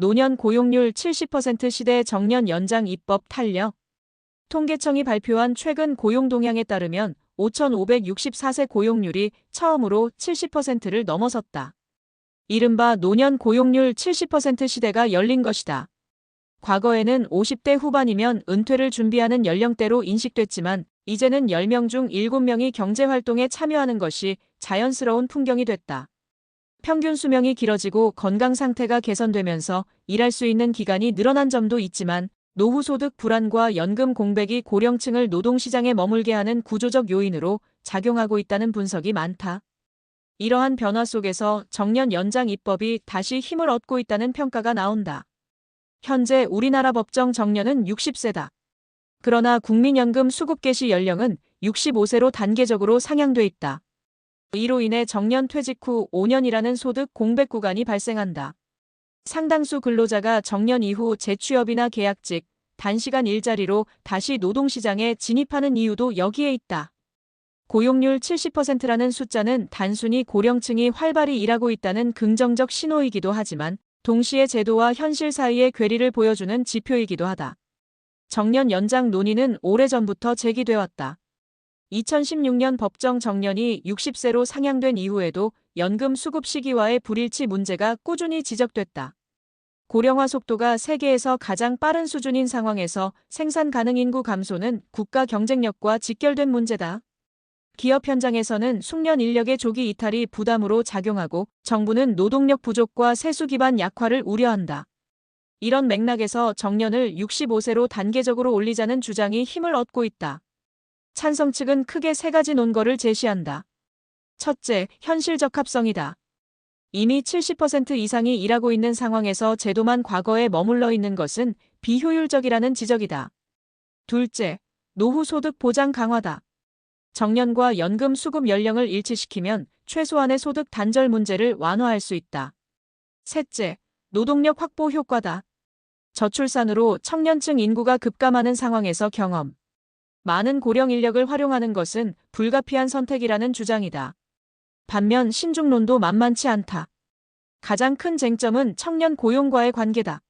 노년 고용률 70% 시대 정년 연장 입법 탄력. 통계청이 발표한 최근 고용 동향에 따르면 5,564세 고용률이 처음으로 70%를 넘어섰다. 이른바 노년 고용률 70% 시대가 열린 것이다. 과거에는 50대 후반이면 은퇴를 준비하는 연령대로 인식됐지만 이제는 10명 중 7명이 경제활동에 참여하는 것이 자연스러운 풍경이 됐다. 평균 수명이 길어지고 건강 상태가 개선되면서 일할 수 있는 기간이 늘어난 점도 있지만 노후 소득 불안과 연금 공백이 고령층을 노동시장에 머물게 하는 구조적 요인으로 작용하고 있다는 분석이 많다. 이러한 변화 속에서 정년 연장 입법이 다시 힘을 얻고 있다는 평가가 나온다. 현재 우리나라 법정 정년은 60세다. 그러나 국민연금 수급 개시 연령은 65세로 단계적으로 상향돼 있다. 이로 인해 정년 퇴직 후 5년이라는 소득 공백 구간이 발생한다. 상당수 근로자가 정년 이후 재취업이나 계약직, 단시간 일자리로 다시 노동시장에 진입하는 이유도 여기에 있다. 고용률 70%라는 숫자는 단순히 고령층이 활발히 일하고 있다는 긍정적 신호이기도 하지만 동시에 제도와 현실 사이의 괴리를 보여주는 지표이기도 하다. 정년 연장 논의는 오래전부터 제기돼 왔다. 2016년 법정 정년이 60세로 상향된 이후에도 연금 수급 시기와의 불일치 문제가 꾸준히 지적됐다. 고령화 속도가 세계에서 가장 빠른 수준인 상황에서 생산 가능 인구 감소는 국가 경쟁력과 직결된 문제다. 기업 현장에서는 숙련 인력의 조기 이탈이 부담으로 작용하고 정부는 노동력 부족과 세수 기반 약화를 우려한다. 이런 맥락에서 정년을 65세로 단계적으로 올리자는 주장이 힘을 얻고 있다. 찬성 측은 크게 세 가지 논거를 제시한다. 첫째, 현실 적합성이다. 이미 70% 이상이 일하고 있는 상황에서 제도만 과거에 머물러 있는 것은 비효율적이라는 지적이다. 둘째, 노후 소득 보장 강화다. 정년과 연금 수급 연령을 일치시키면 최소한의 소득 단절 문제를 완화할 수 있다. 셋째, 노동력 확보 효과다. 저출산으로 청년층 인구가 급감하는 상황에서 경험 많은 고령 인력을 활용하는 것은 불가피한 선택이라는 주장이다. 반면 신중론도 만만치 않다. 가장 큰 쟁점은 청년 고용과의 관계다.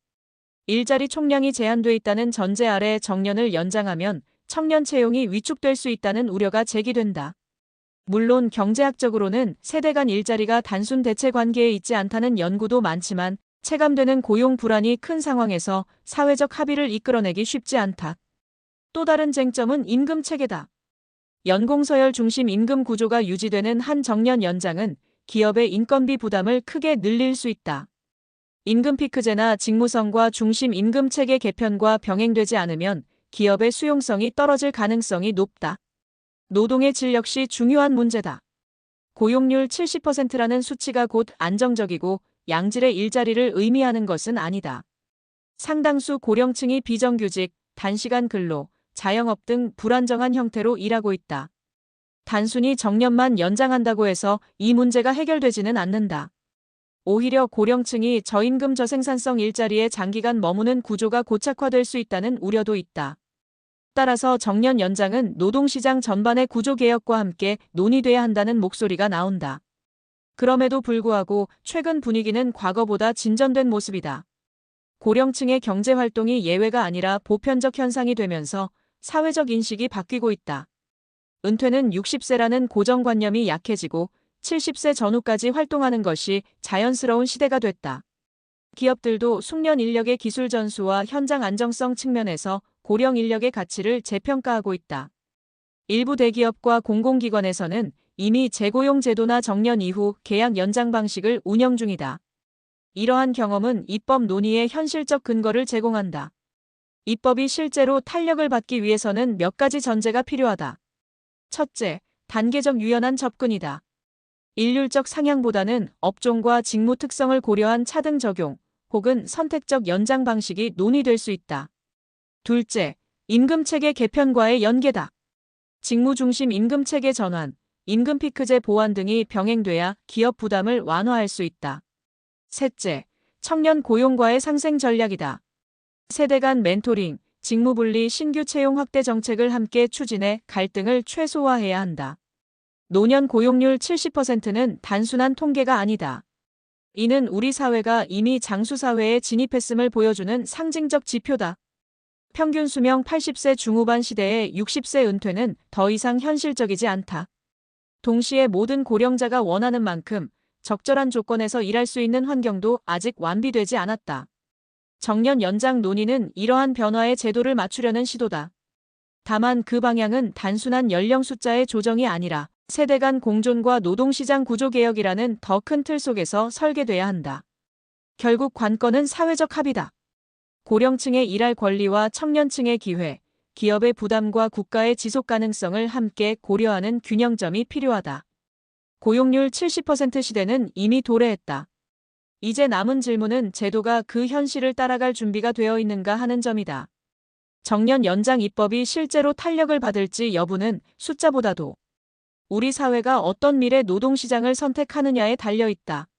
일자리 총량이 제한돼 있다는 전제 아래 정년을 연장하면 청년 채용이 위축될 수 있다는 우려가 제기된다. 물론 경제학적으로는 세대 간 일자리가 단순 대체 관계에 있지 않다는 연구도 많지만 체감되는 고용 불안이 큰 상황에서 사회적 합의를 이끌어내기 쉽지 않다. 또 다른 쟁점은 임금 체계다. 연공서열 중심 임금 구조가 유지되는 한 정년 연장은 기업의 인건비 부담을 크게 늘릴 수 있다. 임금 피크제나 직무성과 중심 임금 체계 개편과 병행되지 않으면 기업의 수용성이 떨어질 가능성이 높다. 노동의 질 역시 중요한 문제다. 고용률 70%라는 수치가 곧 안정적이고 양질의 일자리를 의미하는 것은 아니다. 상당수 고령층이 비정규직, 단시간 근로, 자영업 등 불안정한 형태로 일하고 있다. 단순히 정년만 연장한다고 해서 이 문제가 해결되지는 않는다. 오히려 고령층이 저임금 저생산성 일자리에 장기간 머무는 구조가 고착화될 수 있다는 우려도 있다. 따라서 정년 연장은 노동시장 전반의 구조개혁과 함께 논의돼야 한다는 목소리가 나온다. 그럼에도 불구하고 최근 분위기는 과거보다 진전된 모습이다. 고령층의 경제활동이 예외가 아니라 보편적 현상이 되면서 사회적 인식이 바뀌고 있다. 은퇴는 60세라는 고정관념이 약해지고 70세 전후까지 활동하는 것이 자연스러운 시대가 됐다. 기업들도 숙련 인력의 기술 전수와 현장 안정성 측면에서 고령 인력의 가치를 재평가하고 있다. 일부 대기업과 공공기관에서는 이미 재고용 제도나 정년 이후 계약 연장 방식을 운영 중이다. 이러한 경험은 입법 논의의 현실적 근거를 제공한다. 입법이 실제로 탄력을 받기 위해서는 몇 가지 전제가 필요하다. 첫째, 단계적 유연한 접근이다. 일률적 상향보다는 업종과 직무 특성을 고려한 차등 적용 혹은 선택적 연장 방식이 논의될 수 있다. 둘째, 임금체계 개편과의 연계다. 직무 중심 임금체계 전환, 임금 피크제 보완 등이 병행돼야 기업 부담을 완화할 수 있다. 셋째, 청년 고용과의 상생 전략이다. 세대 간 멘토링, 직무 분리 신규 채용 확대 정책을 함께 추진해 갈등을 최소화해야 한다. 노년 고용률 70%는 단순한 통계가 아니다. 이는 우리 사회가 이미 장수사회에 진입했음을 보여주는 상징적 지표다. 평균 수명 80세 중후반 시대에 60세 은퇴는 더 이상 현실적이지 않다. 동시에 모든 고령자가 원하는 만큼 적절한 조건에서 일할 수 있는 환경도 아직 완비되지 않았다. 정년 연장 논의는 이러한 변화의 제도를 맞추려는 시도다. 다만 그 방향은 단순한 연령 숫자의 조정이 아니라 세대 간 공존과 노동시장 구조 개혁이라는 더 큰 틀 속에서 설계돼야 한다. 결국 관건은 사회적 합의다. 고령층의 일할 권리와 청년층의 기회, 기업의 부담과 국가의 지속 가능성을 함께 고려하는 균형점이 필요하다. 고용률 70% 시대는 이미 도래했다. 이제 남은 질문은 제도가 그 현실을 따라갈 준비가 되어 있는가 하는 점이다. 정년 연장 입법이 실제로 탄력을 받을지 여부는 숫자보다도 우리 사회가 어떤 미래 노동시장을 선택하느냐에 달려 있다.